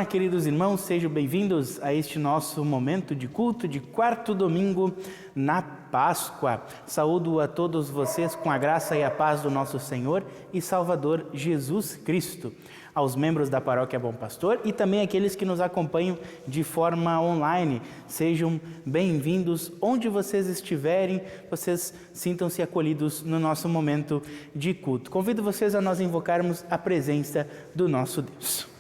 Olá, queridos irmãos, sejam bem-vindos a este nosso momento de culto de quarto domingo na Páscoa. Saúdo a todos vocês com a graça e a paz do nosso Senhor e Salvador Jesus Cristo. Aos membros da Paróquia Bom Pastor e também aqueles que nos acompanham de forma online. Sejam bem-vindos onde vocês estiverem, vocês sintam-se acolhidos no nosso momento de culto. Convido vocês a nós invocarmos a presença do nosso Deus.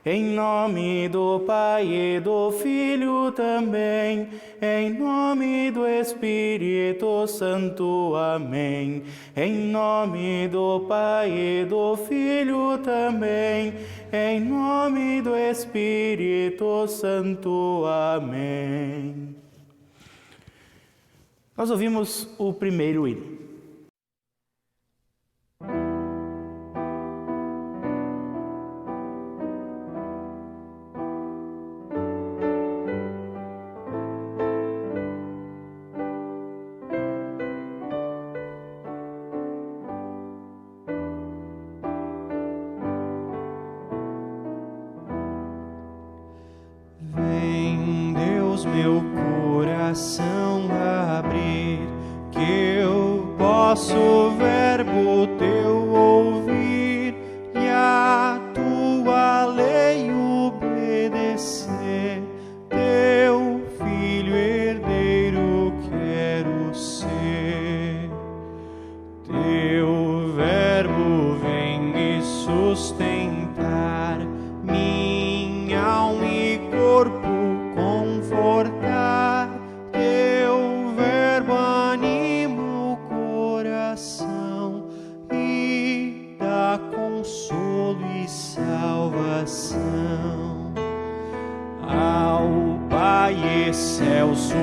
Em nome do Pai e do Filho também, em nome do Espírito Santo, amém. Em nome do Pai e do Filho também, em nome do Espírito Santo, amém. Nós ouvimos o primeiro hino. Meu coração abrir, que eu possa o verbo teu ouvir e a tua lei obedecer. Teu filho herdeiro quero ser. Teu verbo vem me sustentar, minha alma e corpo confortar. Teu verbo anima o coração e dá consolo e salvação. Ao Pai excelso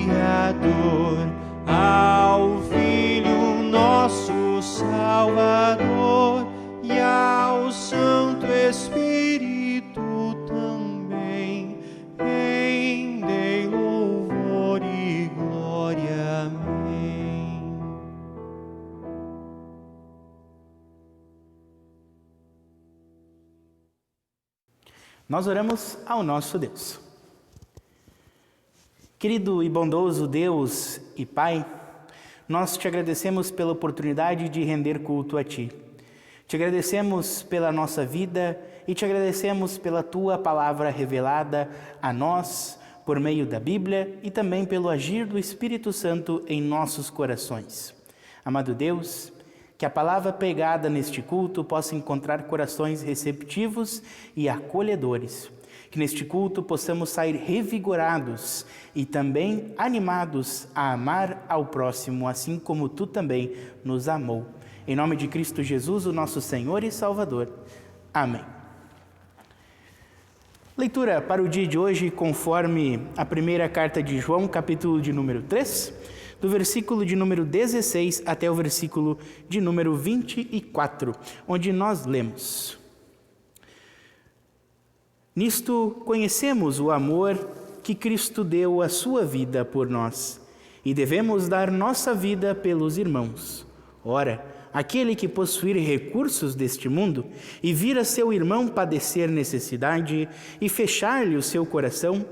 Criador, ao Filho nosso Salvador e ao Santo Espírito também, rendei louvor e glória. Amém. Nós oramos ao nosso Deus. Querido e bondoso Deus e Pai, nós te agradecemos pela oportunidade de render culto a Ti. Te agradecemos pela nossa vida e te agradecemos pela Tua palavra revelada a nós por meio da Bíblia e também pelo agir do Espírito Santo em nossos corações. Amado Deus, que a palavra pregada neste culto possa encontrar corações receptivos e acolhedores. Que neste culto possamos sair revigorados e também animados a amar ao próximo, assim como Tu também nos amou. Em nome de Cristo Jesus, o nosso Senhor e Salvador. Amém. Leitura para o dia de hoje, conforme a primeira carta de João, capítulo de número 3, do versículo de número 16 até o versículo de número 24, onde nós lemos: Nisto conhecemos o amor que Cristo deu a sua vida por nós, e devemos dar nossa vida pelos irmãos. Ora, aquele que possuir recursos deste mundo e vir a seu irmão padecer necessidade e fechar-lhe o seu coração,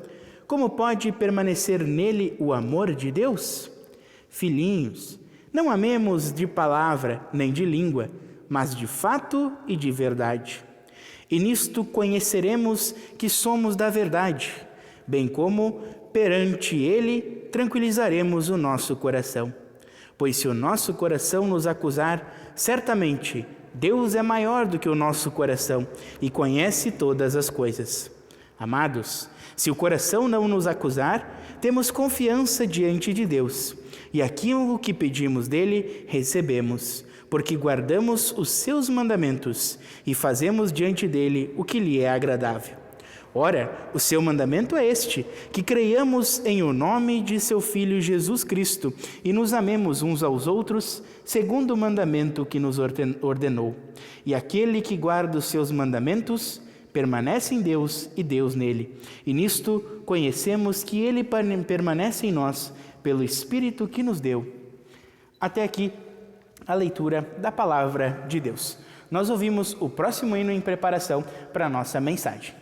como pode permanecer nele o amor de Deus? Filhinhos, não amemos de palavra nem de língua, mas de fato e de verdade. E nisto conheceremos que somos da verdade, bem como perante ele tranquilizaremos o nosso coração. Pois se o nosso coração nos acusar, certamente Deus é maior do que o nosso coração e conhece todas as coisas. Amados, se o coração não nos acusar, temos confiança diante de Deus, e aquilo que pedimos dele, recebemos, porque guardamos os seus mandamentos e fazemos diante dele o que lhe é agradável. Ora, o seu mandamento é este, que creiamos em o nome de seu Filho Jesus Cristo e nos amemos uns aos outros, segundo o mandamento que nos ordenou. E aquele que guarda os seus mandamentos permanece em Deus e Deus nele. E nisto conhecemos que ele permanece em nós, pelo Espírito que nos deu. Até aqui a leitura da palavra de Deus. nós ouvimos o próximo hino em preparação para a nossa mensagem.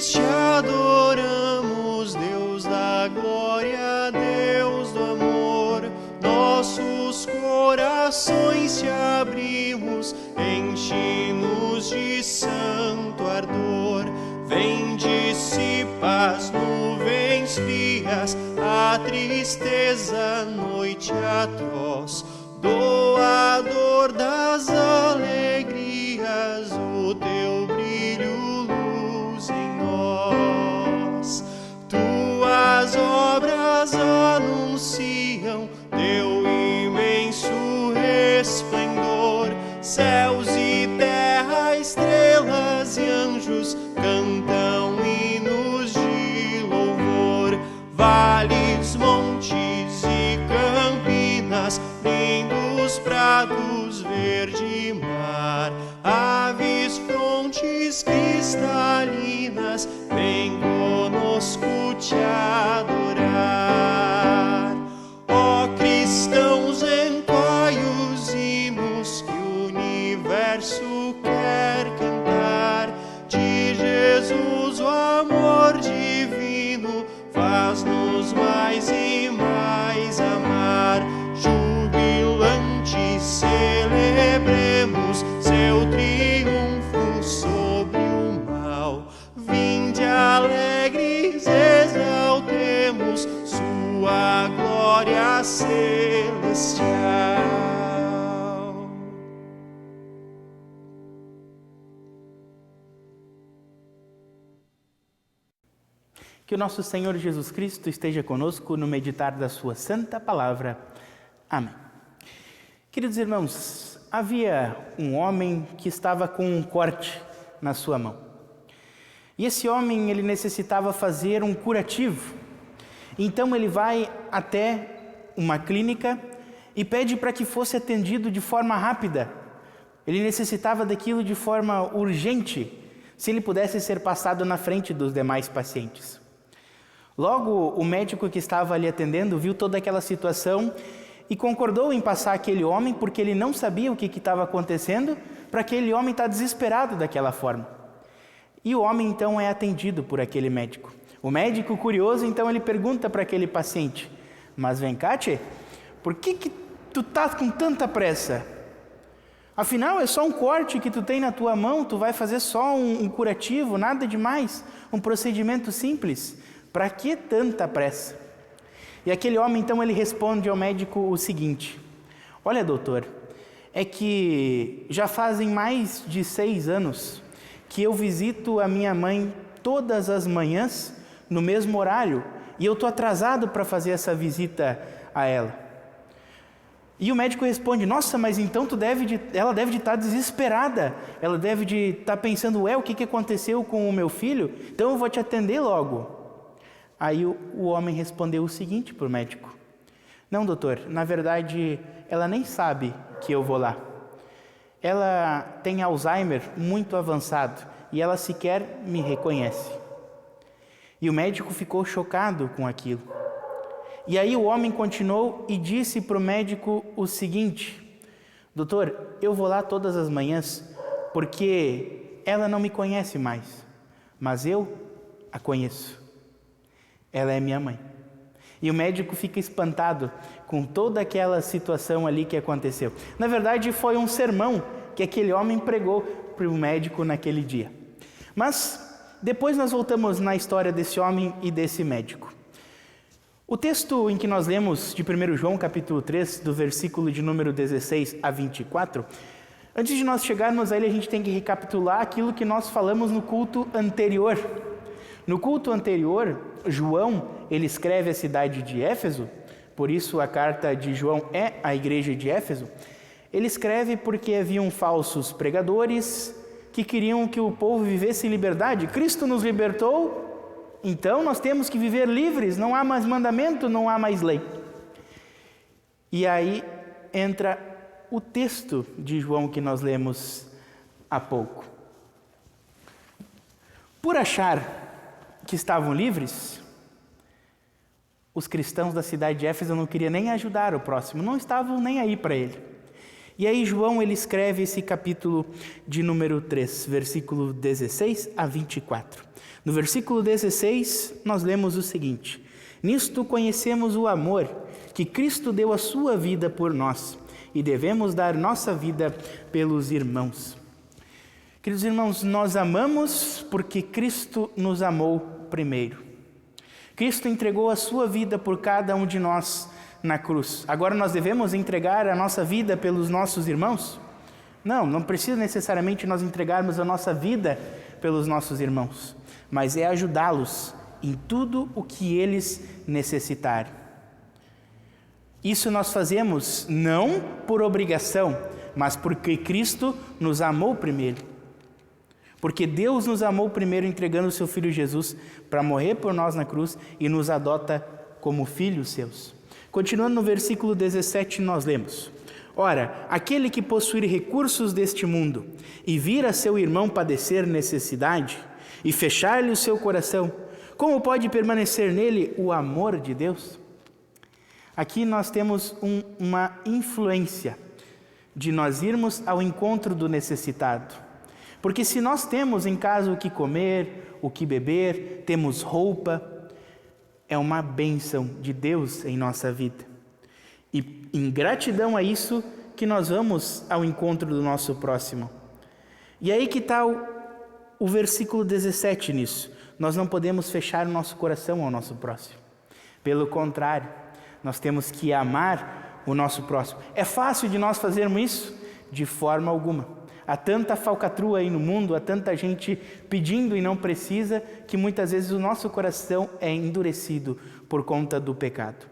Te adoramos, Deus da glória, Deus do amor. Nossos corações te abrimos, enche-nos de santo ardor. Vem, dissipa as nuvens frias, a tristeza, noite atroz. Doador das alegrias, o teu brilho em nós. Tuas obras anunciam teu imenso resplendor. Céus e terra, estrelas e anjos cantam hinos de louvor. Vales, montes e campinas, lindos prados, verde mar, aves, frontes cristalinas, vem conosco te adorar. Ó cristãos, entoai os hinos que o universo quer cantar. De Jesus o amor divino faz-nos mais e mais amar. Jubilantes celebremos seu triunfo sobre o mal. Vinde alegres, exaltemos sua glória celestial. Que o nosso Senhor Jesus Cristo esteja conosco no meditar da sua santa palavra. Amém. Queridos irmãos, havia um homem que estava com um corte na sua mão. E esse homem, ele necessitava fazer um curativo. Então ele vai até uma clínica e pede para que fosse atendido de forma rápida. Ele necessitava daquilo de forma urgente, se ele pudesse ser passado na frente dos demais pacientes. Logo, o médico que estava ali atendendo viu toda aquela situação e concordou em passar aquele homem, porque ele não sabia o que estava acontecendo, para aquele homem estar desesperado daquela forma. E o homem então é atendido por aquele médico. O médico, curioso, então ele pergunta para aquele paciente: mas vem cá, tchê, por que tu tá com tanta pressa? Afinal, é só um corte que tu tem na tua mão, tu vai fazer só um curativo, nada demais, um procedimento simples. Para que tanta pressa? E aquele homem, então, ele responde ao médico o seguinte: olha, doutor, é que já fazem mais de 6 anos que eu visito a minha mãe todas as manhãs, no mesmo horário, e eu estou atrasado para fazer essa visita a ela. E o médico responde: nossa, mas então ela deve de estar desesperada, ela deve de estar pensando: o que aconteceu com o meu filho? Então eu vou te atender logo. Aí o homem respondeu o seguinte para o médico: não, doutor, na verdade ela nem sabe que eu vou lá. Ela tem Alzheimer muito avançado e ela sequer me reconhece. E o médico ficou chocado com aquilo. E aí o homem continuou e disse para o médico o seguinte: doutor, eu vou lá todas as manhãs porque ela não me conhece mais, mas eu a conheço. Ela é minha mãe. E o médico fica espantado com toda aquela situação ali que aconteceu. Na verdade, foi um sermão que aquele homem pregou para o médico naquele dia. Mas depois nós voltamos na história desse homem e desse médico. O texto em que nós lemos de 1 João capítulo 3, do versículo de número 16 a 24, antes de nós chegarmos a ele, a gente tem que recapitular aquilo que nós falamos no culto anterior. No culto anterior, João, ele escreve a cidade de Éfeso, por isso a carta de João é a igreja de Éfeso, ele escreve porque haviam falsos pregadores que queriam que o povo vivesse em liberdade. Cristo nos libertou, então nós temos que viver livres, não há mais mandamento, não há mais lei. E aí entra o texto de João que nós lemos há pouco. Por achar que estavam livres, os cristãos da cidade de Éfeso não queriam nem ajudar o próximo, não estavam nem aí para ele. E aí João ele escreve esse capítulo de número 3, versículo 16 a 24. No versículo 16 nós lemos o seguinte: nisto conhecemos o amor que Cristo deu a sua vida por nós, e devemos dar nossa vida pelos irmãos. Queridos irmãos, nós amamos porque Cristo nos amou primeiro. Cristo entregou a sua vida por cada um de nós na cruz. Agora nós devemos entregar a nossa vida pelos nossos irmãos? Não precisa necessariamente nós entregarmos a nossa vida pelos nossos irmãos, mas é ajudá-los em tudo o que eles necessitarem. Isso nós fazemos não por obrigação, mas porque Cristo nos amou primeiro. Porque Deus nos amou primeiro entregando o seu Filho Jesus para morrer por nós na cruz e nos adota como filhos seus. Continuando no versículo 17 nós lemos: ora, aquele que possuir recursos deste mundo e vir a seu irmão padecer necessidade e fechar-lhe o seu coração, como pode permanecer nele o amor de Deus? Aqui nós temos uma influência de nós irmos ao encontro do necessitado. Porque se nós temos em casa o que comer, o que beber, temos roupa, é uma bênção de Deus em nossa vida. E em gratidão a isso que nós vamos ao encontro do nosso próximo. E aí que está o versículo 17 nisso. Nós não podemos fechar o nosso coração ao nosso próximo. Pelo contrário, nós temos que amar o nosso próximo. É fácil de nós fazermos isso? De forma alguma. Há tanta falcatrua aí no mundo, há tanta gente pedindo e não precisa, que muitas vezes o nosso coração é endurecido por conta do pecado.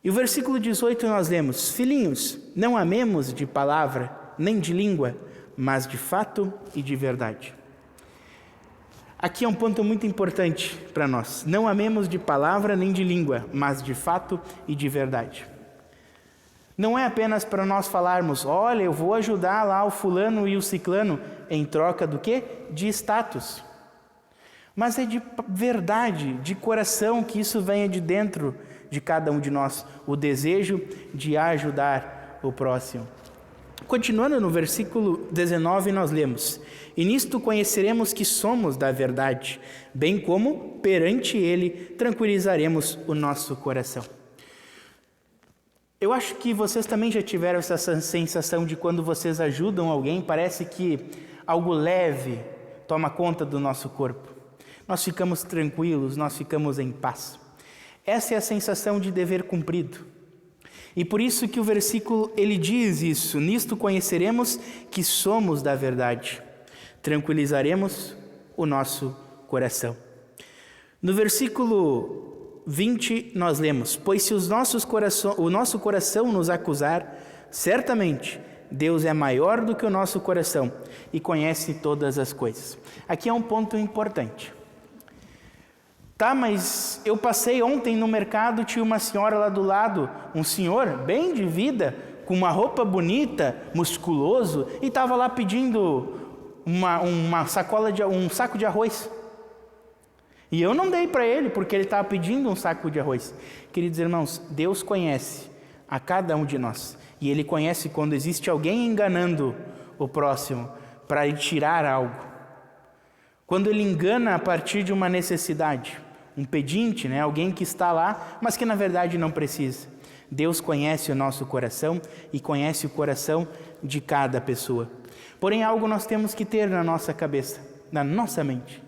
E o versículo 18 nós lemos: filhinhos, não amemos de palavra, nem de língua, mas de fato e de verdade. Aqui é um ponto muito importante para nós. Não amemos de palavra nem de língua, mas de fato e de verdade. Não é apenas para nós falarmos: olha, eu vou ajudar lá o fulano e o ciclano, em troca do quê? De status. Mas é de verdade, de coração, que isso venha de dentro de cada um de nós, o desejo de ajudar o próximo. Continuando no versículo 19 nós lemos: e nisto conheceremos que somos da verdade, bem como perante ele tranquilizaremos o nosso coração. Eu acho que vocês também já tiveram essa sensação de quando vocês ajudam alguém, parece que algo leve toma conta do nosso corpo. Nós ficamos tranquilos, nós ficamos em paz. Essa é a sensação de dever cumprido. E por isso que o versículo ele diz isso: nisto conheceremos que somos da verdade, tranquilizaremos o nosso coração. No versículo 20 nós lemos: pois se o nosso coração nos acusar, certamente Deus é maior do que o nosso coração e conhece todas as coisas. Aqui é um ponto importante. Tá, mas eu passei ontem no mercado, tinha uma senhora lá do lado, um senhor bem de vida, com uma roupa bonita, musculoso, e estava lá pedindo um saco de arroz. E eu não dei para ele, porque ele estava pedindo um saco de arroz. Queridos irmãos, Deus conhece a cada um de nós. E Ele conhece quando existe alguém enganando o próximo para lhe tirar algo. Quando Ele engana a partir de uma necessidade. Um pedinte, alguém que está lá, mas que na verdade não precisa. Deus conhece o nosso coração e conhece o coração de cada pessoa. Porém, algo nós temos que ter na nossa cabeça, na nossa mente.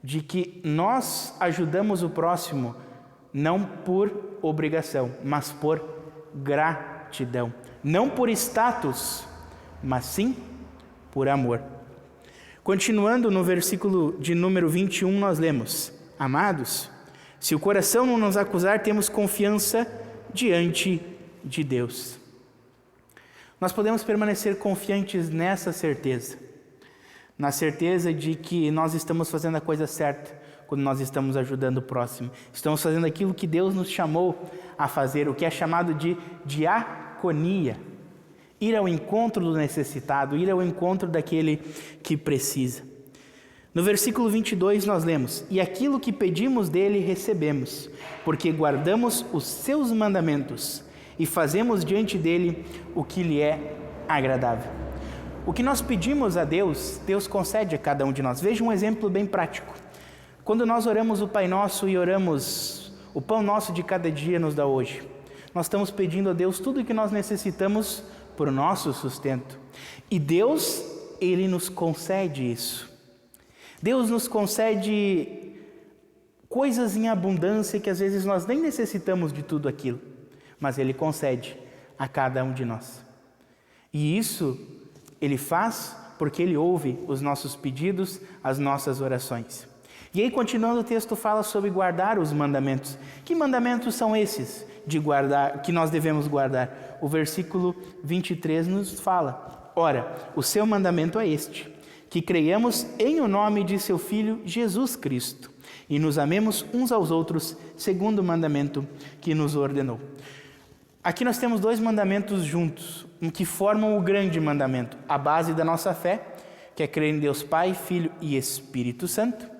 De que nós ajudamos o próximo não por obrigação, mas por gratidão. Não por status, mas sim por amor. Continuando no versículo de número 21 nós lemos: amados, Se o coração não nos acusar, temos confiança diante de Deus. Nós podemos permanecer confiantes nessa certeza, na certeza de que nós estamos fazendo a coisa certa quando nós estamos ajudando o próximo. Estamos fazendo aquilo que Deus nos chamou a fazer, o que é chamado de diaconia. Ir ao encontro do necessitado, ir ao encontro daquele que precisa. No versículo 22 nós lemos: e aquilo que pedimos dele recebemos, porque guardamos os seus mandamentos e fazemos diante dele o que lhe é agradável. O que nós pedimos a Deus, Deus concede a cada um de nós. Veja um exemplo bem prático. Quando nós oramos o Pai Nosso e oramos o pão nosso de cada dia nos dá hoje, nós estamos pedindo a Deus tudo o que nós necessitamos para o nosso sustento. E Deus, Ele nos concede isso. Deus nos concede coisas em abundância que às vezes nós nem necessitamos de tudo aquilo, mas Ele concede a cada um de nós. E isso Ele faz porque Ele ouve os nossos pedidos, as nossas orações. E aí, continuando, o texto fala sobre guardar os mandamentos. Que mandamentos são esses de guardar, que nós devemos guardar? O versículo 23 nos fala: ora, o seu mandamento é este, que creiamos em o nome de seu Filho Jesus Cristo e nos amemos uns aos outros, segundo o mandamento que nos ordenou. Aqui nós temos dois mandamentos juntos, que formam o grande mandamento, a base da nossa fé, que é crer em Deus Pai, Filho e Espírito Santo.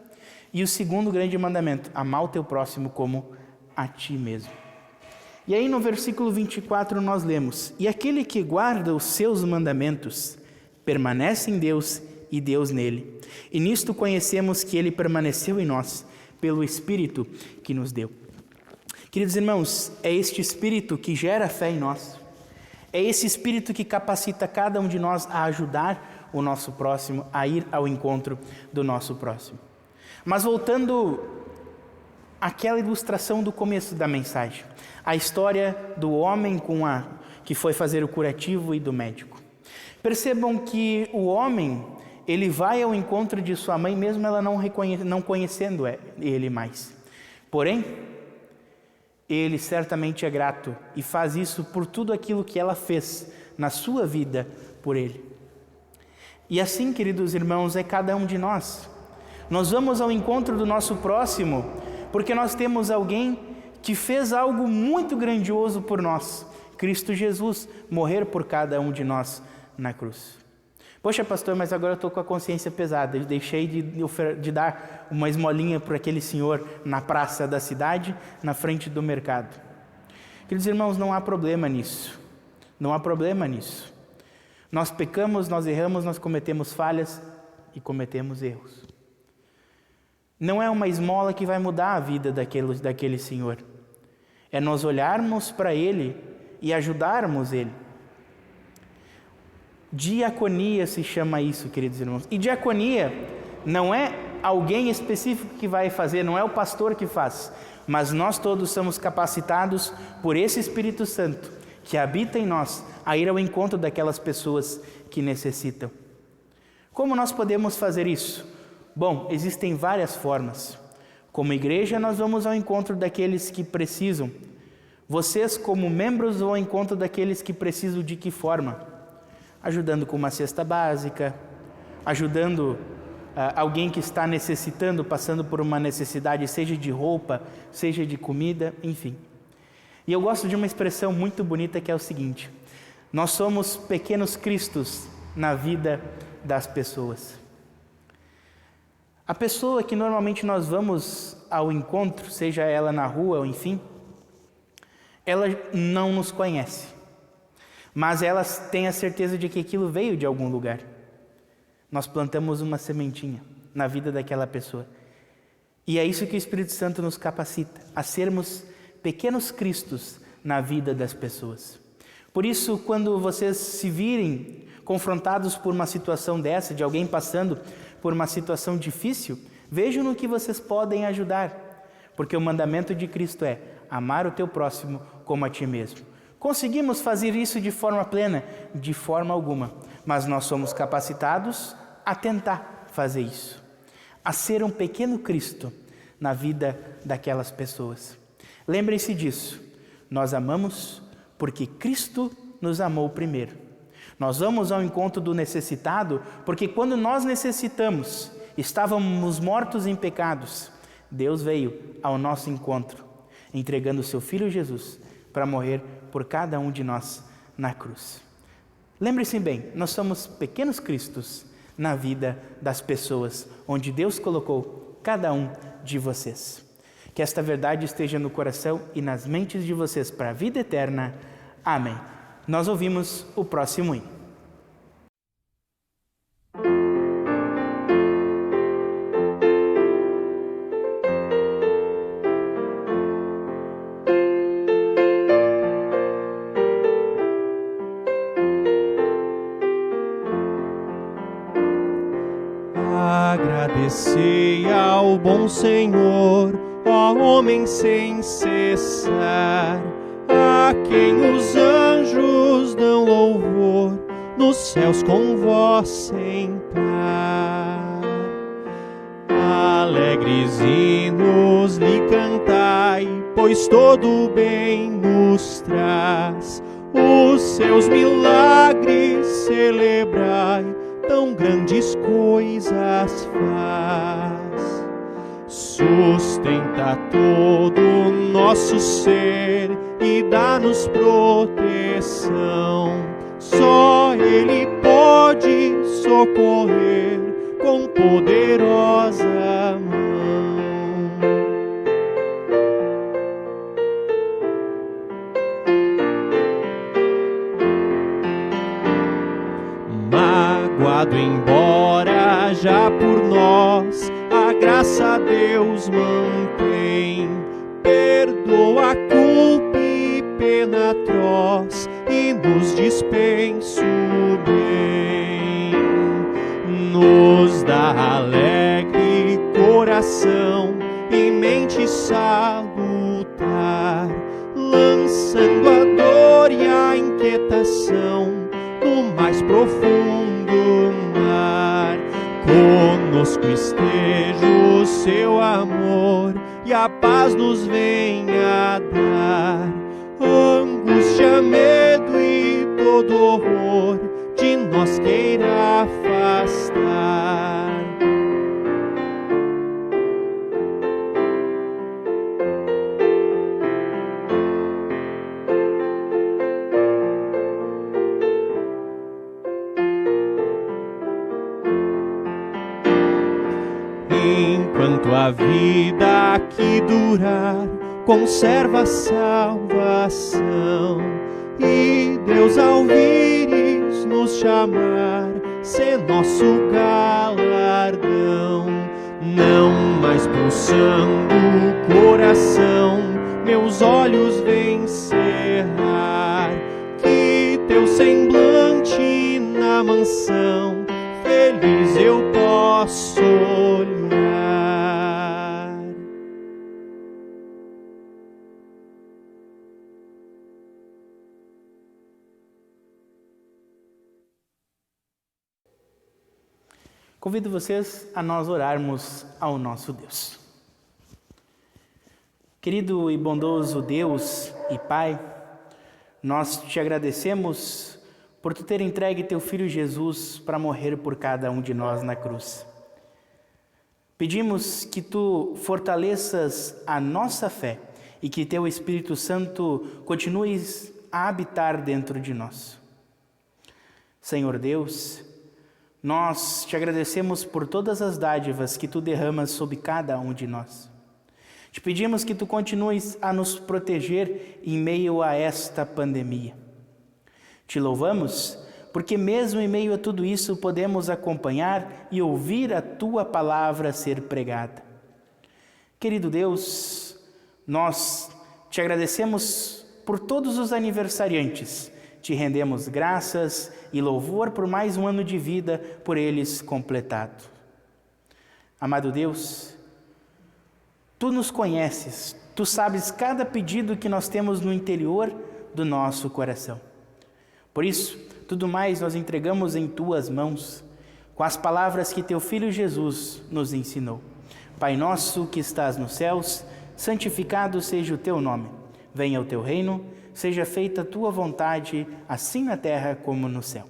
E o segundo grande mandamento, amar o teu próximo como a ti mesmo. E aí no versículo 24 nós lemos: e aquele que guarda os seus mandamentos permanece em Deus e Deus nele. E nisto conhecemos que ele permaneceu em nós, pelo Espírito que nos deu. Queridos irmãos, é este Espírito que gera fé em nós. É esse Espírito que capacita cada um de nós a ajudar o nosso próximo, a ir ao encontro do nosso próximo. Mas voltando àquela ilustração do começo da mensagem, a história do homem que foi fazer o curativo e do médico. Percebam que o homem, ele vai ao encontro de sua mãe, mesmo ela não conhecendo ele mais. Porém, ele certamente é grato e faz isso por tudo aquilo que ela fez na sua vida por ele. E assim, queridos irmãos, é cada um de nós. Nós vamos ao encontro do nosso próximo porque nós temos alguém que fez algo muito grandioso por nós. Cristo Jesus, morrer por cada um de nós na cruz. Poxa, pastor, mas agora eu estou com a consciência pesada. Eu deixei de dar uma esmolinha para aquele senhor na praça da cidade, na frente do mercado. Queridos irmãos, não há problema nisso. Não há problema nisso. Nós pecamos, nós erramos, nós cometemos falhas e cometemos erros. Não é uma esmola que vai mudar a vida daquele senhor. É nós olharmos para ele e ajudarmos ele. Diaconia se chama isso, queridos irmãos. E diaconia não é alguém específico que vai fazer, não é o pastor que faz, mas nós todos somos capacitados por esse Espírito Santo que habita em nós a ir ao encontro daquelas pessoas que necessitam. Como nós podemos fazer isso? Bom, existem várias formas. Como igreja, nós vamos ao encontro daqueles que precisam. Vocês, como membros, vão ao encontro daqueles que precisam de que forma? Ajudando com uma cesta básica, ajudando alguém que está necessitando, passando por uma necessidade, seja de roupa, seja de comida, enfim. E eu gosto de uma expressão muito bonita que é o seguinte: nós somos pequenos cristos na vida das pessoas. A pessoa que normalmente nós vamos ao encontro, seja ela na rua ou enfim, ela não nos conhece, mas ela tem a certeza de que aquilo veio de algum lugar. Nós plantamos uma sementinha na vida daquela pessoa. E é isso que o Espírito Santo nos capacita, a sermos pequenos cristos na vida das pessoas. Por isso, quando vocês se virem confrontados por uma situação dessa, de alguém passando por uma situação difícil, vejam no que vocês podem ajudar, porque o mandamento de Cristo é amar o teu próximo como a ti mesmo. Conseguimos fazer isso de forma plena? De forma alguma, mas nós somos capacitados a tentar fazer isso, a ser um pequeno Cristo na vida daquelas pessoas. Lembrem-se disso. Nós amamos porque Cristo nos amou primeiro. Nós vamos ao encontro do necessitado porque quando nós necessitamos, estávamos mortos em pecados, Deus veio ao nosso encontro, entregando o seu Filho Jesus para morrer por cada um de nós na cruz. Lembre-se bem, nós somos pequenos cristos na vida das pessoas, onde Deus colocou cada um de vocês. Que esta verdade esteja no coração e nas mentes de vocês para a vida eterna. Amém. Nós ouvimos o próximo hino. Agradecei ao bom Senhor, ó homem sem cessar, a quem os anjos dão louvor, nos céus com voz sem par. Alegres hinos lhe cantai, pois todo bem nos traz, os seus milagres celebrai, tão grandes coisas faz. Sustenta todo o nosso ser e dá-nos proteção. Só Ele pode socorrer com poderosa mão. Magoado embora já por nós, a graça a Deus mantém. Perdoa a culpa e pena atroz e nos dispensa o bem. Nos dá alegre coração e mente salutar, lançando a dor e a inquietação no mais profundo mar. Conosco esteja o seu amor e a paz nos venha dar. Angústia, medo e todo horror de nós queira afastar. Enquanto a vida aqui durar, conserva a salvação. E Deus ao vires nos chamar, ser nosso galardão. Não mais pulsando o coração, meus olhos vêm cerrar. Que teu semblante na mansão, feliz eu posso olhar. Convido vocês a nós orarmos ao nosso Deus. Querido e bondoso Deus e Pai, nós te agradecemos por tu ter entregue teu Filho Jesus para morrer por cada um de nós na cruz. Pedimos que tu fortaleças a nossa fé e que teu Espírito Santo continue a habitar dentro de nós. Senhor Deus, nós te agradecemos por todas as dádivas que tu derramas sobre cada um de nós. Te pedimos que tu continues a nos proteger em meio a esta pandemia. Te louvamos porque mesmo em meio a tudo isso podemos acompanhar e ouvir a tua palavra ser pregada. Querido Deus, nós te agradecemos por todos os aniversariantes. Te rendemos graças e louvor por mais um ano de vida por eles completado. Amado Deus, tu nos conheces, tu sabes cada pedido que nós temos no interior do nosso coração. Por isso, tudo mais nós entregamos em tuas mãos, com as palavras que teu Filho Jesus nos ensinou. Pai nosso que estás nos céus, santificado seja o teu nome. Venha o teu reino, seja feita a tua vontade, assim na terra como no céu.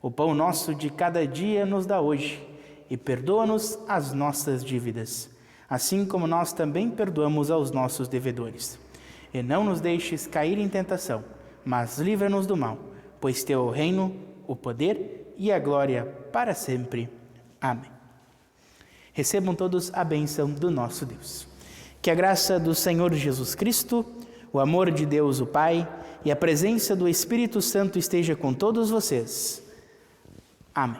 O pão nosso de cada dia nos dá hoje, e perdoa-nos as nossas dívidas, assim como nós também perdoamos aos nossos devedores. E não nos deixes cair em tentação, mas livra-nos do mal, pois teu é o reino, o poder e a glória para sempre. Amém. Recebam todos a bênção do nosso Deus. Que a graça do Senhor Jesus Cristo, o amor de Deus o Pai e a presença do Espírito Santo esteja com todos vocês. Amém.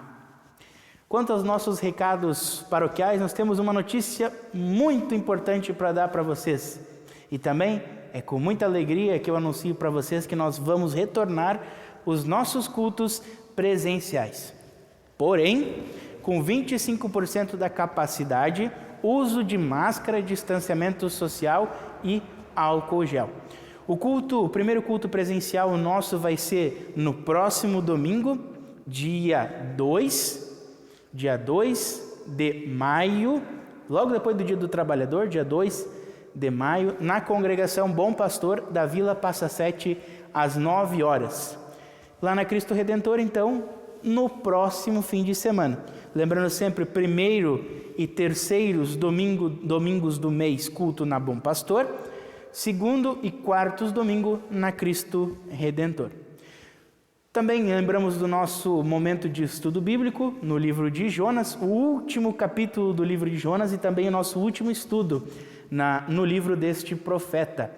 Quanto aos nossos recados paroquiais, nós temos uma notícia muito importante para dar para vocês. E também é com muita alegria que eu anuncio para vocês que nós vamos retornar os nossos cultos presenciais. Porém, com 25% da capacidade, uso de máscara, distanciamento social e álcool gel. O primeiro culto presencial nosso vai ser no próximo domingo, dia 2 de maio, logo depois do Dia do Trabalhador, dia 2 de maio, na congregação Bom Pastor da Vila Passa Sete, às 9 horas. Lá na Cristo Redentor, então, no próximo fim de semana. Lembrando sempre, primeiro e terceiros domingos do mês, culto na Bom Pastor, segundo e quartos domingo na Cristo Redentor. Também lembramos do nosso momento de estudo bíblico no livro de Jonas, o último capítulo do livro de Jonas e também o nosso último estudo no livro deste profeta.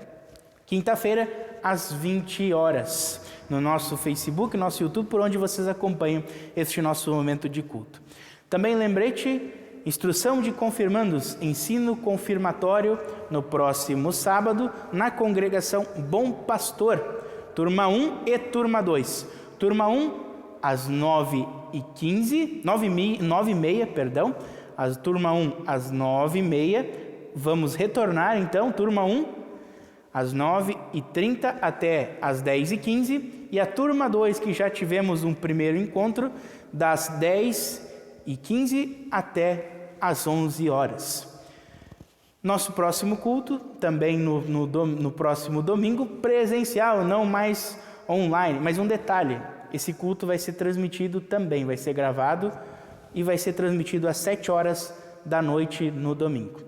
Quinta-feira, às 20 horas, no nosso Facebook, nosso YouTube, por onde vocês acompanham este nosso momento de culto. Também lembrete, instrução de confirmandos, ensino confirmatório no próximo sábado, na congregação Bom Pastor, turma 1 e turma 2. Turma 1, às 9h30, turma 1 às 9h30, vamos retornar então, turma 1, às 9h30 até às 10h15, e a turma 2, que já tivemos um primeiro encontro, das 10h15 até às 11 horas. Nosso próximo culto, também no próximo domingo, presencial, não mais online, mas um detalhe, esse culto vai ser transmitido também, vai ser gravado e vai ser transmitido às 7 horas da noite no domingo.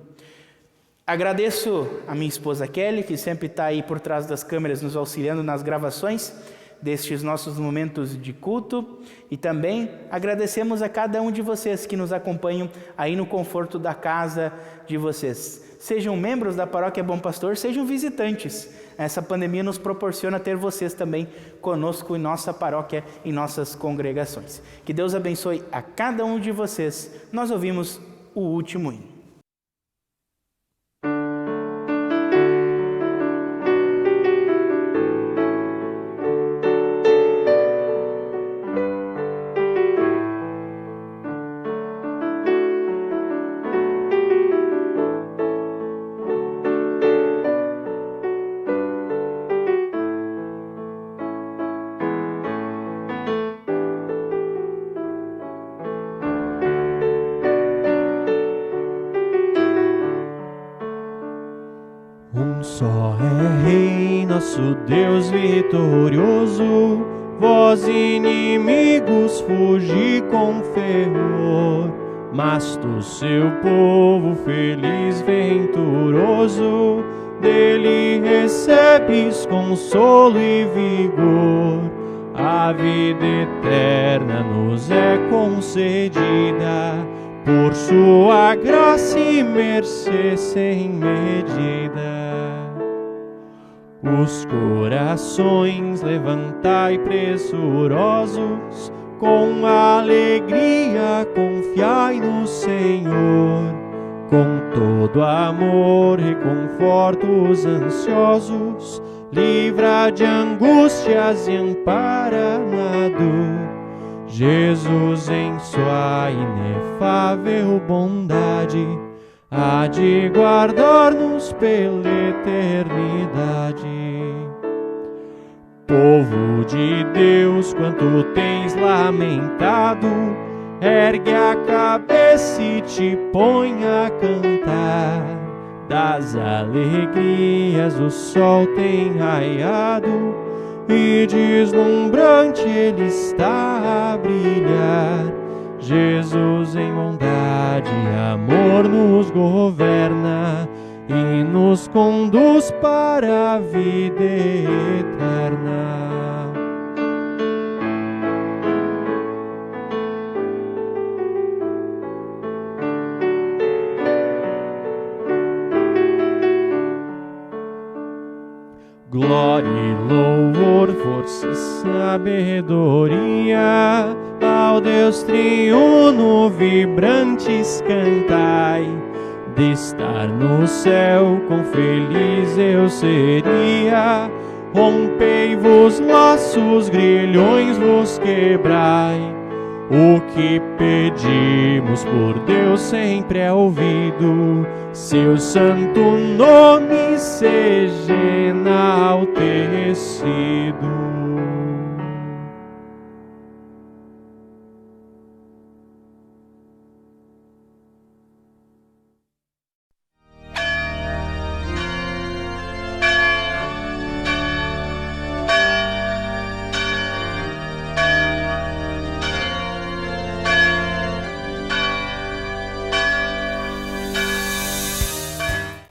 Agradeço a minha esposa Kelly, que sempre está aí por trás das câmeras nos auxiliando nas gravações destes nossos momentos de culto, e também agradecemos a cada um de vocês que nos acompanham aí no conforto da casa de vocês. Sejam membros da Paróquia Bom Pastor, sejam visitantes. Essa pandemia nos proporciona ter vocês também conosco em nossa paróquia, em nossas congregações. Que Deus abençoe a cada um de vocês. Nós ouvimos o último hino. Só é Rei, nosso Deus vitorioso, vós inimigos fugi com fervor, mas tu, seu povo feliz, venturoso, dele recebes consolo e vigor. A vida eterna nos é concedida, por sua graça e mercê sem medida. Os corações levantai pressurosos, com alegria confiai no Senhor. Com todo amor reconforta os ansiosos, livra de angústias e ampara na dor. Jesus, em sua inefável bondade, há de guardar-nos pela eternidade. Povo de Deus, quanto tens lamentado, ergue a cabeça e te põe a cantar. Das alegrias o sol tem raiado e deslumbrante ele está a brilhar. Jesus em bondade e amor nos governa e nos conduz para a vida eterna. Glória e louvor, força e sabedoria, ao Deus triuno vibrantes cantai. De estar no céu, quão feliz eu seria. Rompei-vos laços, grilhões vos quebrai. O que pedimos por Deus sempre é ouvido, seu santo nome seja enaltecido.